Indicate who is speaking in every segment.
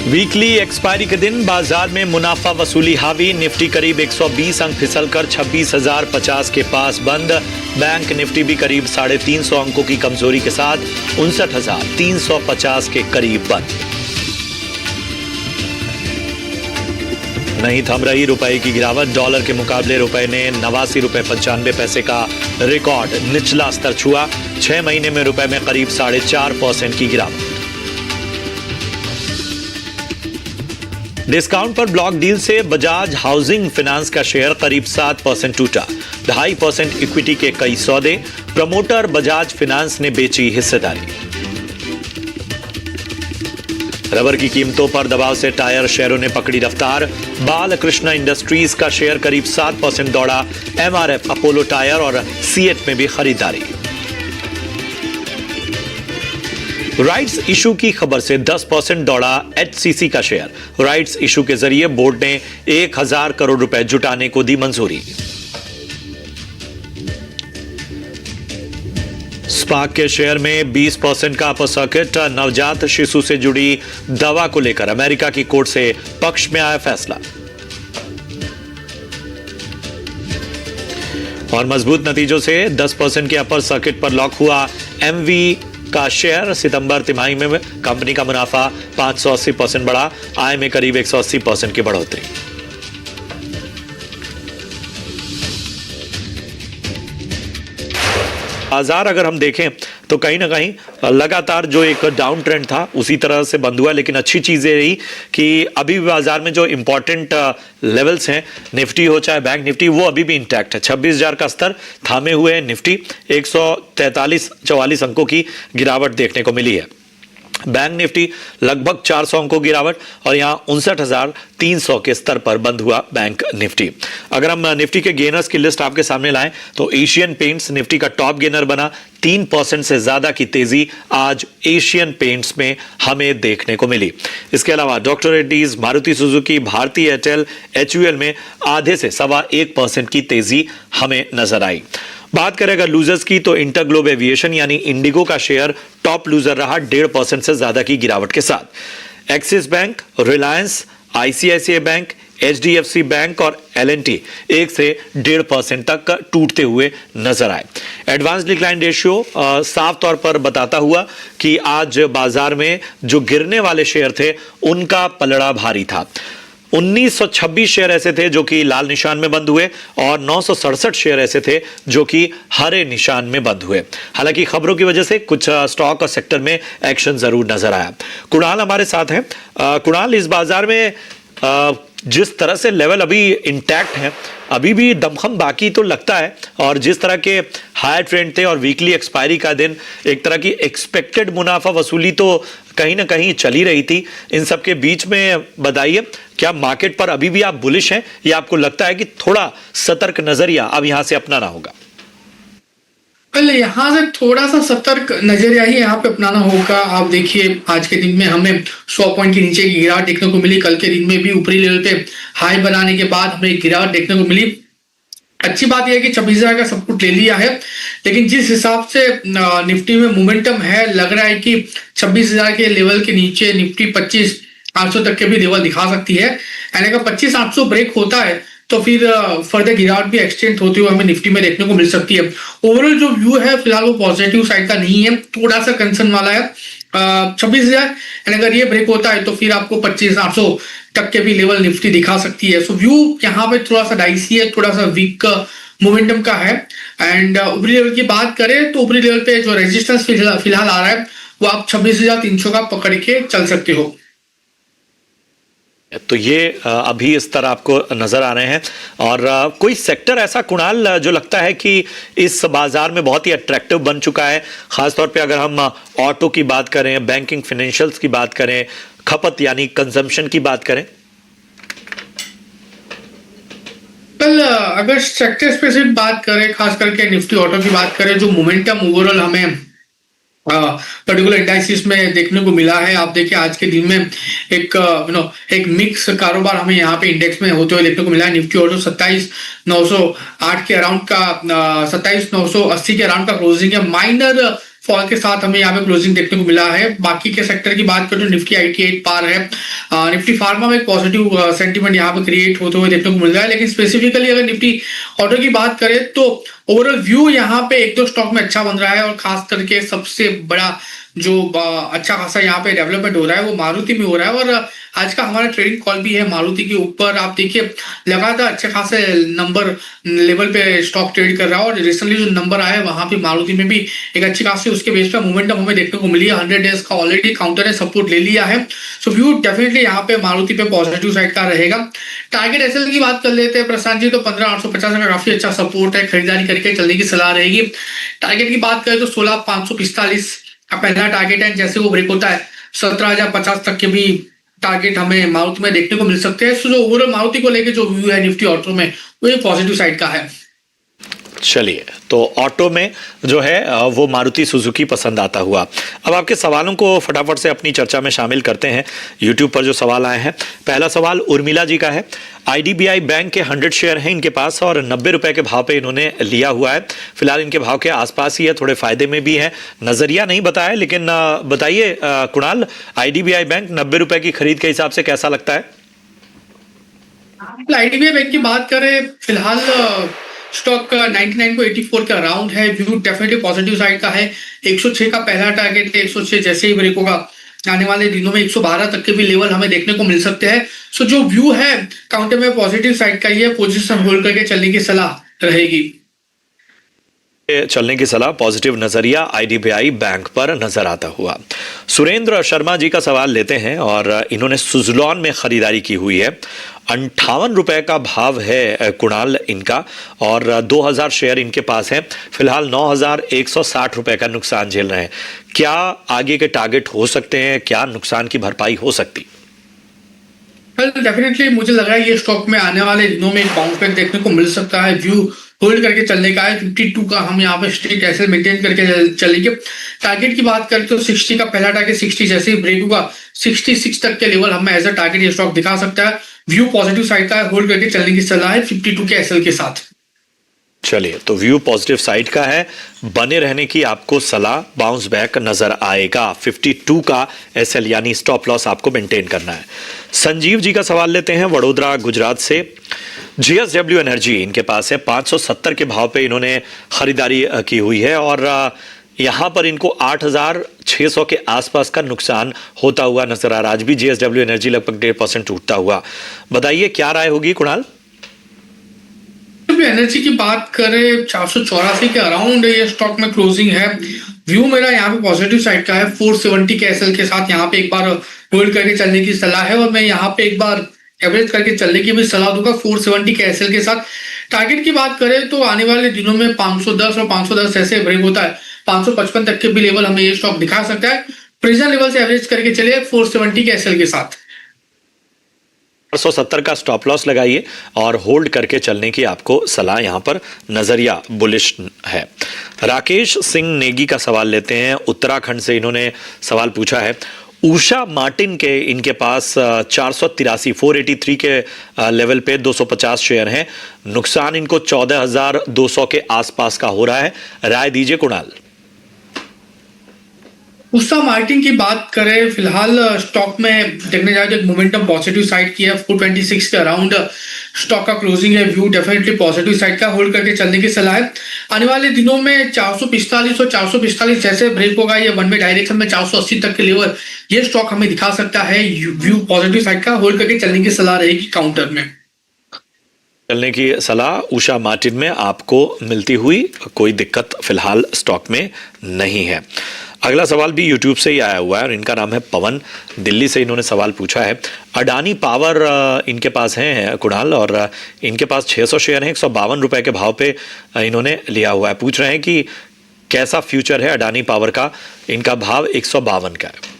Speaker 1: Weekly expiry के दिन बाजार में मुनाफा वसूली हावी। निफ्टी करीब 120 अंक फिसलकर 26,050 के पास बंद। बैंक निफ्टी भी करीब 350 अंकों की कमजोरी के साथ 59,350 के करीब बंद। नहीं थम रही रुपए की गिरावट। डॉलर के मुकाबले रुपए ने 89 रुपए 95 पैसे का रिकॉर्ड निचला स्तर छुआ। 6 महीने में रुपए में करीब 4.5% की गिरावट। डिस्काउंट पर ब्लॉक डील से बजाज हाउसिंग फाइनेंस का शेयर करीब 7% टूटा। 2.5% इक्विटी के कई सौदे। प्रमोटर बजाज फाइनेंस ने बेची हिस्सेदारी। रबर की कीमतों पर दबाव से टायर शेयरों ने पकड़ी रफ्तार। बालकृष्ण इंडस्ट्रीज का शेयर करीब 7% दौड़ा। एमआरएफ, अपोलो टायर और सीएट में भी खरीदारी। राइट्स इशू की खबर से 10% दौड़ा एचसीसी का शेयर। राइट्स इशू के जरिए बोर्ड ने 1,000 करोड़ रुपए जुटाने को दी मंजूरी। स्पार्क के शेयर में 20% का अपर सर्किट। नवजात शिशु से जुड़ी दवा को लेकर अमेरिका की कोर्ट से पक्ष में आया फैसला। और मजबूत नतीजों से 10% के अपर सर्किट पर लॉक हुआ एमवी का शेयर। सितंबर तिमाही में कंपनी का मुनाफा 580% बढ़ा। आय में करीब 180% की बढ़ोतरी। बाजार अगर हम देखें तो कहीं ना कहीं लगातार जो एक डाउन ट्रेंड था उसी तरह से बंद हुआ। लेकिन अच्छी चीज ये रही कि अभी भी बाजार में जो इंपॉर्टेंट लेवल्स हैं, निफ्टी हो चाहे बैंक निफ्टी, वो अभी भी इंटैक्ट है। 26,000 का स्तर थामे हुए हैं। निफ्टी 143-44 अंकों की गिरावट देखने को मिली है। बैंक निफ्टी लगभग 400 अंकों की गिरावट और यहां 59,300 के स्तर पर बंद हुआ बैंक निफ्टी। अगर हम निफ्टी के गेनर्स की लिस्ट आपके सामने लाएं तो एशियन पेंट्स निफ्टी का टॉप गेनर बना। 3% से ज्यादा की तेजी आज एशियन पेंट्स में हमें देखने को मिली। इसके अलावा doctor Reddy's, Maruti Suzuki, Bharti Airtel, HUL में आधे से 1.25% की तेजी हमें नजर आई। बात करें अगर लूजर्स की तो इंटरग्लोब एविएशन यानी इंडिगो का शेयर टॉप लूजर रहा 1.5% से ज्यादा की गिरावट के साथ। Axis bank, Reliance, ICICI bank, HDFC bank और एलएनटी 1 से 1.5% तक टूटते हुए नजर आए। एडवांस डिक्लाइन रेशियो साफ तौर पर बताता हुआ कि आज बाजार में जो गिरने वाले शेयर थे उनका पलड़ा भारी था। 1926 शेयर ऐसे थे जो कि लाल निशान में बंद हुए और 967 शेयर ऐसे थे जो कि हरे निशान में बंद हुए। हालांकि खबरों की वजह से कुछ स्टॉक और सेक्टर में एक्शन जरूर नजर आया। कुणाल हमारे साथ हैं। कुणाल, इस बाजार में जिस तरह से लेवल अभी इंटैक्ट है, अभी भी दमखम बाकी तो लगता है, और जिस तरह के हायर ट्रेंड थे और वीकली एक्सपायरी का दिन, एक तरह की एक्सपेक्टेड मुनाफा वसूली तो कहीं ना कहीं चली रही थी। इन सब के बीच में बताइए, क्या मार्केट पर अभी भी आप बुलिश हैं या आपको लगता है कि थोड़ा सतर्क नजरिया अब यहां से अपनाना होगा?
Speaker 2: यहाँ से थोड़ा सा सतर्क नजरिया ही यहाँ पे अपनाना होगा। आप देखिए आज के दिन में हमें 100 पॉइंट के नीचे की गिरावट देखने को मिली। कल के दिन में भी ऊपरी लेवल पे हाई बनाने के बाद हमें एक गिरावट देखने को मिली। अच्छी बात यह है कि 26,000 का सब कुछ ले लिया है, लेकिन जिस हिसाब से निफ्टी में मोमेंटम है, लग रहा है कि 26,000 के लेवल के नीचे निफ्टी 25,800 तक के भी लेवल दिखा सकती है। यानी अगर 25,800 ब्रेक होता है तो फिर फर्दर गिरावट भी एक्सटेंड होती हुई हमें निफ्टी में देखने को मिल सकती है। ओवरऑल जो व्यू है फिलहाल वो पॉजिटिव साइड का नहीं है, थोड़ा सा कंसर्न वाला है। 26,000 अगर ये ब्रेक होता है तो फिर आपको 25,800 तक के भी लेवल निफ्टी दिखा सकती है। सो व्यू यहाँ पे थोड़ा सा डाइसी है, थोड़ा सा वीक मोमेंटम का है। एंड ऊपरी लेवल की बात करें तो ऊपरी लेवल पे जो रेजिस्टेंस फिलहाल आ रहा है वो आप 26,300 का पकड़ के चल सकते हो।
Speaker 1: तो ये अभी इस तरह आपको नजर आ रहे हैं। और कोई सेक्टर ऐसा कुणाल जो लगता है कि इस बाजार में बहुत ही अट्रैक्टिव बन चुका है, खासतौर पे अगर हम ऑटो की बात करें, बैंकिंग, फाइनेंशियल्स की बात करें, खपत यानी कंजम्पशन की बात करें?
Speaker 2: कल अगर सेक्टर स्पेसिफिक बात करें, खास करके निफ्टी ऑटो की बात करें, जो मोमेंटम ओवरऑल हमें पर्टिकुलर इंडाइसिस में देखने को मिला है। आप देखिए आज के दिन में एक मिक्स कारोबार हमें यहाँ पे इंडेक्स में होते हुए देखने को मिला है। निफ्टी ऑटो 27,908 के अराउंड का 27,980 के अराउंड का क्लोजिंग है। माइनर फॉल के साथ हमें यहाँ पे क्लोजिंग देखने को मिला है। बाकी के सेक्टर की बात करें तो निफ्टी 88 पार है। निफ्टी फार्मा में एक पॉजिटिव सेंटीमेंट यहाँ पे क्रिएट होते हुए देखने को मिल रहा है, लेकिन स्पेसिफिकली अगर निफ्टी ऑटो की बात करें तो ओवरऑल व्यू यहाँ पे एक दो स्टॉक में अच्छा बन रहा है, और खास करके सबसे बड़ा जो अच्छा खासा यहाँ पे डेवलपमेंट हो रहा है वो मारुति में हो रहा है। और आज का हमारा ट्रेडिंग कॉल भी है मारुति के ऊपर। आप देखिए लगातार अच्छे खासे नंबर लेवल पे स्टॉक ट्रेड कर रहा है, और रिसेंटली जो नंबर आया है वहां पे मारुति में भी एक अच्छी खासी उसके बेस पर मोमेंटम हमें देखने को मिली है। 100 डेज का ऑलरेडी काउंटर ने सपोर्ट ले लिया है। सो व्यू डेफिनेटली यहाँ पे मारुति पे पॉजिटिव साइड का रहेगा। टारगेट एसएल की बात कर लेते हैं प्रशांत जी, तो 15,850 का काफी अच्छा सपोर्ट है, खरीदारी करके चलने की सलाह रहेगी। टारगेट की बात करें तो 16,545 का पहला टारगेट है, जैसे वो ब्रेक होता है 17,050 तक के भी टारगेट हमें मारुति में देखने को मिल सकते हैं। सो जो ओवरऑल मारुति को लेके जो व्यू है निफ्टी ऑटो में वो एक पॉजिटिव साइड का है।
Speaker 1: चलिए, तो ऑटो में जो है वो मारुति सुजुकी पसंद आता हुआ। अब आपके सवालों को फटाफट से अपनी चर्चा में शामिल करते हैं। यूट्यूब पर जो सवाल आए हैं, पहला सवाल उर्मिला जी का है। आईडीबीआई बैंक के 100 शेयर हैं इनके पास और 90 रुपए के भाव पे इन्होंने लिया हुआ है। फिलहाल इनके भाव के आसपास ही है, थोड़े फायदे में भी है। नजरिया नहीं बताया, लेकिन बताइए कुणाल, आईडीबीआई बैंक 90 रुपए की खरीद के हिसाब से कैसा लगता है?
Speaker 2: आईडीबीआई बैंक की बात करें, फिलहाल स्टॉक 99 को 84 का राउंड है। व्यू डेफिनेटली पॉजिटिव साइड का है। 106 का पहला टारगेट है, 106 जैसे ही ब्रेक होगा आने वाले दिनों में 112 तक के भी लेवल हमें देखने को मिल सकते हैं। सो जो व्यू है काउंटर में पॉजिटिव साइड का ही है, पोजीशन होल्ड करके चलने की सलाह रहेगी।
Speaker 1: चलने की सलाह, पॉजिटिव नजरिया आईडीबीआई बैंक पर नजर आता हुआ। सुरेंद्र शर्मा जी का सवाल लेते हैं और इन्होंने सुजलॉन में खरीदारी की हुई है। 58 रुपए का भाव है कुणाल इनका, और 2000 शेयर इनके पास है। फिलहाल 9,160 रुपए का नुकसान झेल रहे हैं। क्या आगे के टारगेट हो सकते हैं? क्या नुकसान की भरपाई हो सकती?
Speaker 2: डेफिनेटली मुझे लग रहा है ये स्टॉक में आने वाले दिनों में एक बाउंस बैक देखने को मिल सकता है। व्यू होल्ड करके चलने का है। 52 का हम यहाँ पे स्ट्रिक्ट एसएल मेंटेन करके चलेंगे। टारगेट की बात करें तो 60 का पहला टारगेट 60 जैसे ही ब्रेक होगा 66 तक के लेवल हमें एज अ टारगेट ये स्टॉक दिखा सकता है। व्यू पॉजिटिव साइड का है, होल्ड करके चलने की सलाह है 52 के एसएल के साथ।
Speaker 1: चलिए, तो व्यू पॉजिटिव साइड का है, बने रहने की आपको सलाह, बाउंस बैक नजर आएगा। 52 का एसएल यानी स्टॉप लॉस आपको मेंटेन करना है। संजीव जी का सवाल लेते हैं वडोदरा गुजरात से। जीएसडब्ल्यू एनर्जी इनके पास है, 570 के भाव पे इन्होंने खरीदारी की हुई है, और यहां पर इनको 8,600 के आसपास का नुकसान होता हुआ नजर आ रहा है। आज भी जीएसडब्ल्यू एनर्जी लगभग 1.5% टूटता हुआ। बताइए क्या राय होगी कुणाल?
Speaker 2: एनर्जी की बात करें 484 के अराउंड ये स्टॉक में क्लोजिंग है। व्यू मेरा यहाँ पे पॉजिटिव साइड का है। 470 के एसएल के साथ यहाँ पे एक बार होल्ड करके चलने की सलाह है, और मैं यहाँ पे एक बार एवरेज करके चलने की भी सलाह दूंगा 470 के एसएल के साथ। टारगेट की बात करें तो आने वाले दिनों में 510 और 510 ऐसे ब्रेक होता है 555 तक के भी लेवल हमें ये स्टॉक दिखा सकता है। प्रेजेंट लेवल से एवरेज करके चलिए 470 के एसएल के साथ।
Speaker 1: 470 का स्टॉप लॉस लगाइए और होल्ड करके चलने की आपको सलाह, यहां पर नजरिया बुलिश है। राकेश सिंह नेगी का सवाल लेते हैं उत्तराखंड से। इन्होंने सवाल पूछा है, उषा मार्टिन के इनके पास 483 के लेवल पे 250 शेयर हैं। नुकसान इनको 14,200 के आसपास का हो रहा है। राय दीजिए कुणाल।
Speaker 2: उषा मार्टिन की बात करें, फिलहाल स्टॉक में देखने जाए तो एक मोमेंटम पॉजिटिव साइड की है। 426 के अराउंड स्टॉक का क्लोजिंग है। व्यू डेफिनेटली पॉजिटिव साइड का, होल्ड करके चलने की सलाह है। आने वाले दिनों में 445 और 445 जैसे ब्रेक होगा ये वन वे डायरेक्शन में 480 तक के लेवल ये स्टॉक हमें दिखा सकता है। व्यू पॉजिटिव साइड का, होल्ड करके चलने की सलाह रहेगी काउंटर में।
Speaker 1: चलने की सलाह उषा मार्टिन में आपको मिलती हुई कोई दिक्कत फिलहाल स्टॉक में नहीं है। अगला सवाल भी यूट्यूब से ही आया हुआ है और इनका नाम है पवन, दिल्ली से इन्होंने सवाल पूछा है। अडानी पावर इनके पास हैं कुणाल, और इनके पास 600 शेयर हैं, 152 रुपए के भाव पे इन्होंने लिया हुआ है। पूछ रहे हैं कि कैसा फ्यूचर है अडानी पावर का। इनका भाव 152 का है।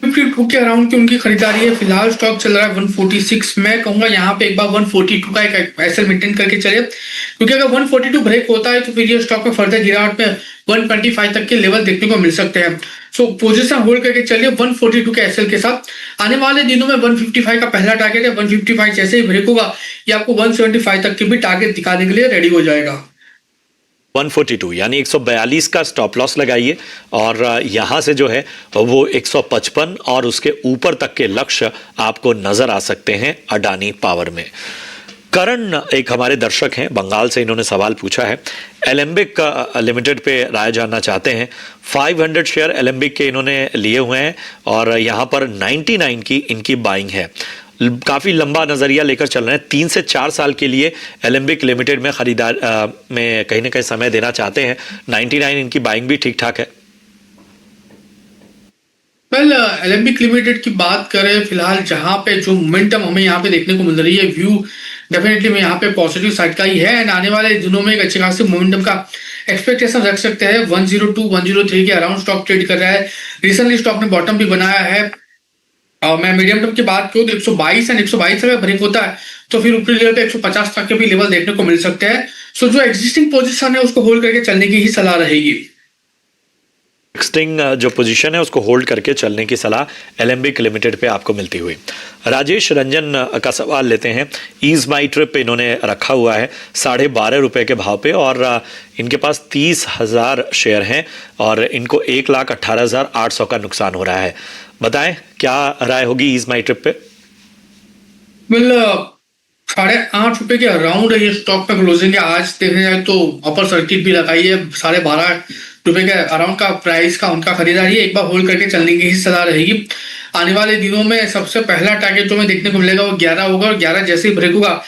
Speaker 2: 52 के अराउंड की उनकी खरीदारी है। फिलहाल स्टॉक चल रहा है 146। मैं कहूंगा यहाँ पे एक बार 142 का एक एसएल मेंटेन करके चले, क्योंकि अगर 142 ब्रेक होता है तो फिर ये स्टॉक में फर्दर गिरावट में 125 तक के लेवल देखने को मिल सकते हैं। सो पोजीशन होल्ड करके चलिए 142 के एसएल के साथ। आने वाले दिनों में 155 का पहला टारगेट है। 155 जैसे ही ब्रेक होगा ये आपको 175 तक के भी टारगेट दिखाने के लिए रेडी हो जाएगा।
Speaker 1: 142 यानी 142 का स्टॉप लॉस लगाइए और यहां से जो है वो 155 और उसके ऊपर तक के लक्ष्य आपको नजर आ सकते हैं अडानी पावर में। करण एक हमारे दर्शक हैं बंगाल से, इन्होंने सवाल पूछा है एलेंबिक लिमिटेड पे राय जानना चाहते हैं। 500 शेयर एलेंबिक के इन्होंने लिए हुए हैं और यहां पर 99 की इनकी बाइंग है। काफी लंबा नजरिया लेकर चल रहे हैं, 3 से 4 साल के लिए एलेंबिक लिमिटेड में खरीदार में कहीं ना कहीं समय देना चाहते हैं। 99 इनकी बाइंग भी ठीक ठाक है।
Speaker 2: एलेंबिक लिमिटेड की बात करें, फिलहाल जहां पे जो मोमेंटम हमें यहाँ पे देखने को मिल रही है, व्यू डेफिनेटली में यहाँ पे पॉजिटिव साइड का ही है एंड आने वाले दिनों में एक अच्छे खासे मोमेंटम का एक्सपेक्टेशन रख सकते हैं। 102 103 के अराउंड स्टॉक ट्रेड कर रहा है। रिसेंटली स्टॉक ने बॉटम भी बनाया है। मैं मीडियम टर्म की बात करूँ तो 122 एंड 122 अगर ब्रेक होता है तो फिर ऊपरी लेवल पे 150 तक के भी लेवल देखने को मिल सकते हैं। सो जो एग्जिस्टिंग पोजीशन है उसको होल्ड करके चलने की ही सलाह रहेगी।
Speaker 1: एक्सटिंग जो पोजीशन है उसको होल्ड करके चलने की सलाह एलेंबिक लिमिटेड पे आपको मिलती हुई। राजेश रंजन का सवाल लेते हैं। ईज माई ट्रिप इन्होंने रखा हुआ है 12.5 रुपए के भाव पे और इनके पास 30,000 शेयर हैं और इनको 1,18,800 का नुकसान हो रहा है। बताएं क्या राय होगी ईज माई ट्रिप पे?
Speaker 2: 8.5 रुपए के अराउंड ये स्टॉक पे क्लोजिंग है। आज देखने जाए तो अपर सर्किट भी लगाई है। 12.5 रुपए के अराउंड का प्राइस का उनका खरीदारी है। एक बार होल्ड करके चलने की ही सलाह रहेगी। आने वाले दिनों में सबसे पहला टारगेट जो हमें देखने को मिलेगा वो 11 होगा और 11 जैसे ही ब्रेक होगा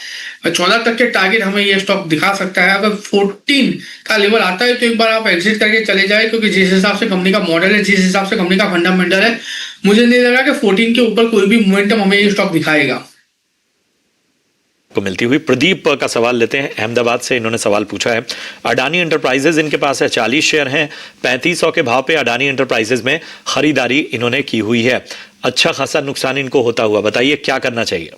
Speaker 2: 14 तक के टारगेट हमें ये स्टॉक दिखा सकता है। अगर 14 का लेवल आता है तो एक बार आप एग्जिट करके चले जाए, क्योंकि जिस हिसाब से कंपनी का मॉडल है, जिस हिसाब से कंपनी का फंडामेंटल है, मुझे नहीं लग रहा कि 14 के ऊपर कोई भी मोमेंटम हमें ये स्टॉक दिखाएगा।
Speaker 1: को मिलती हुई प्रदीप का सवाल लेते हैं अहमदाबाद से। इन्होंने सवाल पूछा है अडानी एंटरप्राइजेज इनके पास है, 40 शेयर हैं, 3500 के भाव पे अडानी एंटरप्राइजेज में खरीदारी इन्होंने की हुई है। अच्छा खासा नुकसान इनको होता हुआ, बताइए क्या करना चाहिए?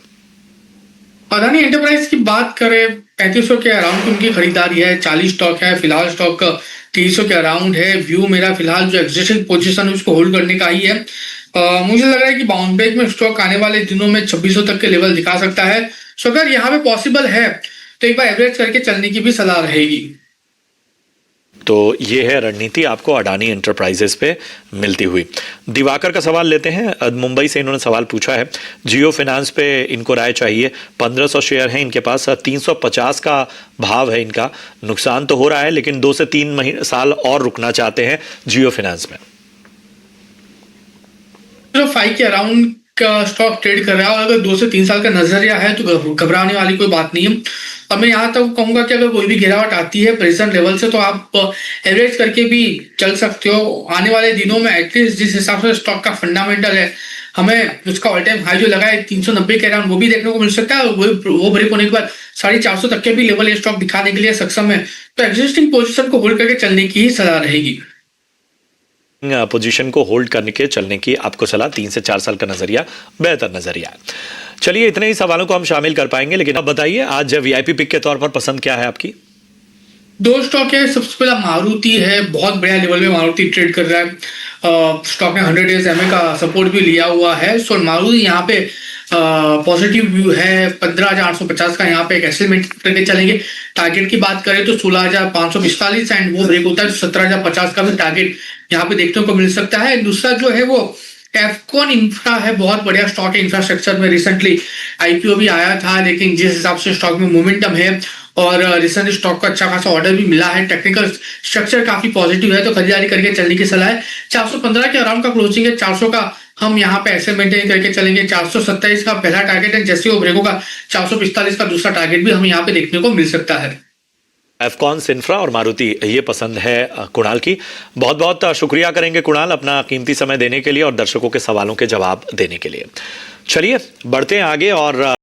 Speaker 2: अडानी एंटरप्राइज की बात करें 3500 के अराउंड उनकी खरीदारी है। 40 स्टॉक है, फिलहाल स्टॉक 300 के अराउंड है। व्यू मेरा फिलहाल जो एग्जिस्टिंग पोजीशन है उसको होल्ड करने का ही है। मुझे लग रहा है कि बाउंस बैक में स्टॉक आने वाले दिनों में 2600 तक के लेवल दिखा सकता है। सो अगर यहाँ पे पॉसिबल है तो एक बार एवरेज करके चलने की भी सलाह रहेगी।
Speaker 1: तो ये है रणनीति आपको अडानी एंटरप्राइजेस पे मिलती हुई। दिवाकर का सवाल लेते हैं मुंबई से। इन्होंने सवाल पूछा है जियो फाइनेंस पे इनको राय चाहिए। 1500 शेयर हैं इनके पास, 350 का भाव है इनका। नुकसान तो हो रहा है लेकिन 2 से 3 साल और रुकना चाहते हैं जियो फाइनेंस में।
Speaker 2: 5 के अराउंड का स्टॉक ट्रेड कर रहा है और अगर 2 से 3 साल का नजरिया है तो घबराने वाली कोई बात नहीं है। और मैं यहाँ तक कहूंगा कि अगर कोई भी गिरावट आती है प्रेजेंट लेवल से तो आप एवरेज करके भी चल सकते हो। आने वाले दिनों में एटलीस्ट जिस हिसाब से स्टॉक का फंडामेंटल है, हमें उसका ऑल टाइम हाई जो लगा है 390 के अराउंड वो भी देखने को मिल सकता है। वो ब्रेक होने के बाद 450 तक के भी लेवल ये स्टॉक दिखाने के लिए सक्षम है। तो एग्जिस्टिंग पोजिशन को होल्ड करके चलने की ही सलाह रहेगी।
Speaker 1: पोजीशन को होल्ड करने के चलने की आपको सलाह। 3 से 4 साल का नजरिया बेहतर नजरिया है। चलिए इतने ही सवालों को हम शामिल कर पाएंगे, लेकिन अब बताइए आज वीआईपी पिक के तौर पर पसंद क्या है आपकी?
Speaker 2: 2 स्टॉक है। सबसे पहला मारुति है, बहुत बढ़िया लेवल में मारुति ट्रेड कर रहा है। स्टॉक ने 100 डेज एमए का सपोर्ट भी लिया हुआ है। सो मारुति यहाँ पे पॉजिटिव व्यू है। 15,850 का यहाँ पे एक एस्टिमेट करके चलेंगे। टारगेट की बात करें तो 16,545 एंड वो ब्रेक होता है तो 17,050 का भी टारगेट यहाँ पे देखने को मिल सकता है। दूसरा जो है वो एफकॉन इंफ्रा है, बहुत बढ़िया स्टॉक है। इंफ्रास्ट्रक्चर में रिसेंटली आईपीओ भी आया था, लेकिन जिस हिसाब से स्टॉक में मोमेंटम है और रिसेंटली स्टॉक का अच्छा खासा ऑर्डर भी मिला है, टेक्निकल स्ट्रक्चर काफी पॉजिटिव है, तो खरीदारी करके चलने की सलाह है। 415 के अराउंड का क्लोजिंग है। 400 का हम यहाँ पे ऐसे मेंटेन करके चलेंगे। 427 का पहला टारगेट है, जैसे वो ब्रेक होगा 445 का दूसरा टारगेट भी हमें यहाँ पे देखने को मिल सकता है।
Speaker 1: एफकॉन, सिन्फ्रा और मारुति, ये पसंद है कुणाल की। बहुत बहुत शुक्रिया करेंगे कुणाल अपना कीमती समय देने के लिए और दर्शकों के सवालों के जवाब देने के लिए। चलिए बढ़ते हैं आगे और